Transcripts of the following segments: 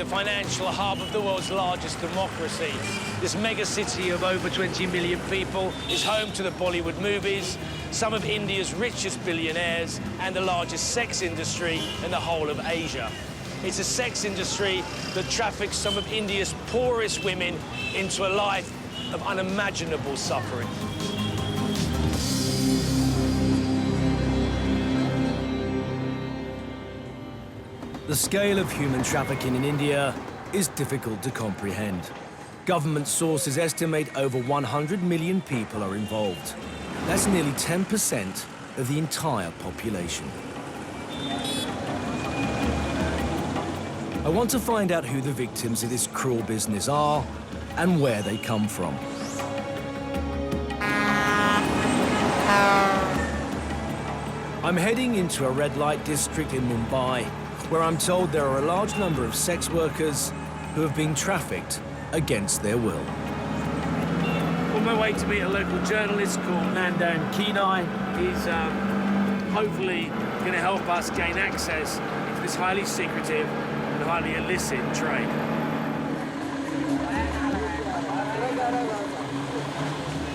the financial hub of the world's largest democracy. This mega city of over 20 million people is home to the Bollywood movies, some of India's richest billionaires, and the largest sex industry in the whole of Asia. It's a sex industry that traffics some of India's poorest women into a life of unimaginable suffering. The scale of human trafficking in India is difficult to comprehend. Government sources estimate over 100 million people are involved. That's nearly 10% of the entire population. I want to find out who the victims of this cruel business are and where they come from. I'm heading into a red light district in Mumbai, where I'm told there are a large number of sex workers who have been trafficked against their will. On my way to meet a local journalist called Nandan Kenai. He's hopefully going to help us gain access into this highly secretive and highly illicit trade.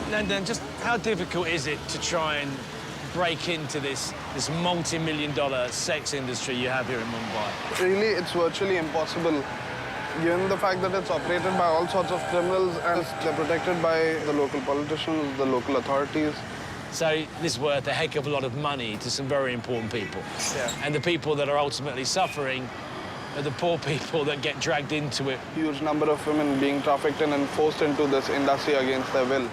Nandan, just how difficult is it to try and break into this multi-million-dollar sex industry you have here in Mumbai? Really, it's virtually impossible, given the fact that it's operated by all sorts of criminals and they're protected by the local politicians, the local authorities. So this is worth a heck of a lot of money to some very important people. Yeah. And the people that are ultimately suffering are the poor people that get dragged into it. Huge number of women being trafficked in and forced into this industry against their will.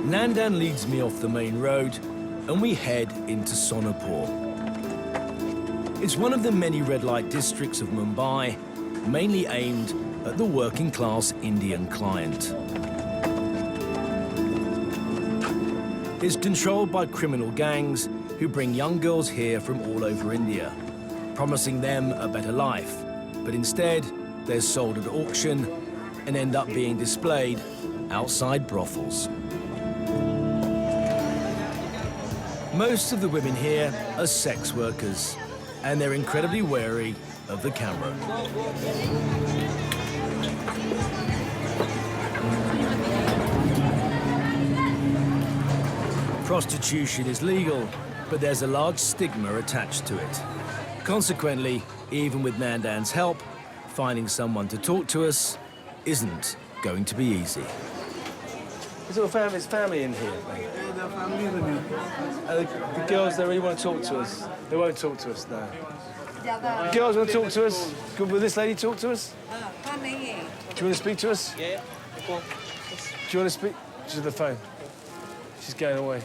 Nandan leads me off the main road, and we head into Sonapur. It's one of the many red light districts of Mumbai, mainly aimed at the working class Indian client. It's controlled by criminal gangs who bring young girls here from all over India, promising them a better life. But instead, they're sold at auction and end up being displayed outside brothels. Most of the women here are sex workers, and they're incredibly wary of the camera. Prostitution is legal, but there's a large stigma attached to it. Consequently, even with Nandan's help, finding someone to talk to us isn't going to be easy. Is it family in here? Yeah, the family is in here. The girls, they really want to talk to us. They won't talk to us now. The girls want to talk to us. Will this lady talk to us? Do you want to speak to us? Yeah. Do you want to speak? She's on the phone. She's going away.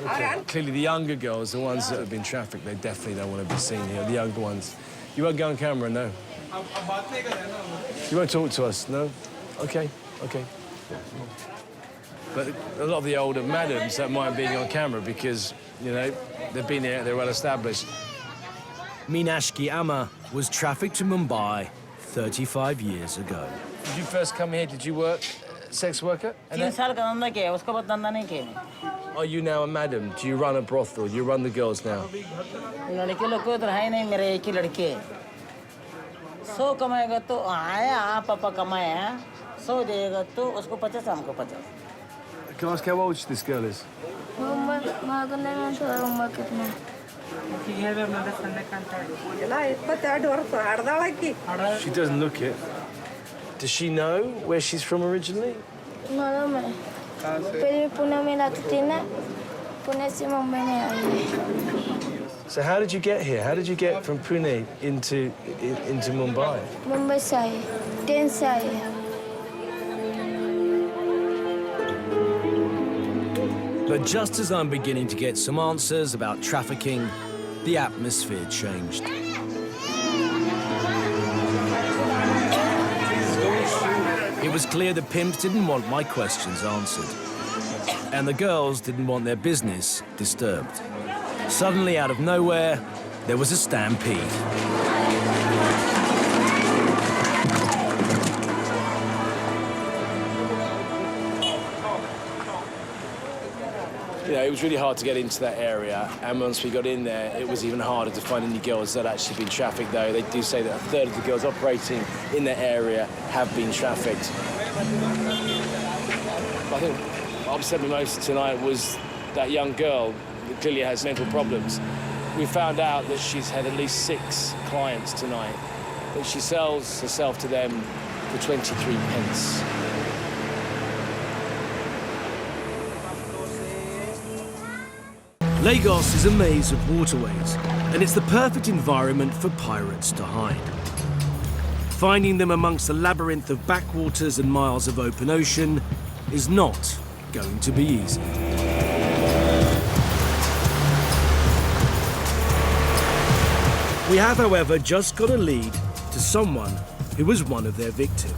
Okay. Clearly, the younger girls, the ones that have been trafficked, they definitely don't want to be seen here. The younger ones. You won't go on camera, no? You won't talk to us, no? Okay, okay. But a lot of the older madams don't mind being on camera because, you know, they've been here, they're well established. Meenashki Amma was trafficked to Mumbai 35 years ago. Did you first come here, did you work, sex worker? Are you now a madam? Do you run a brothel? Do you run the girls now? Can I ask how old this girl is? She doesn't look it. Does she know where she's from originally? So how did you get here? How did you get from Pune into Mumbai? Mumbai se, train se. But just as I'm beginning to get some answers about trafficking, the atmosphere changed. It was clear the pimps didn't want my questions answered, and the girls didn't want their business disturbed. Suddenly, out of nowhere, there was a stampede. You know, it was really hard to get into that area, and once we got in there, it was even harder to find any girls that had actually been trafficked, though. They do say that a third of the girls operating in that area have been trafficked. I think what upset me most tonight was that young girl that clearly has mental problems. We found out that she's had at least 6 clients tonight, that she sells herself to them for 23 pence. Lagos is a maze of waterways, and it's the perfect environment for pirates to hide. Finding them amongst the labyrinth of backwaters and miles of open ocean is not going to be easy. We have, however, just got a lead to someone who was one of their victims.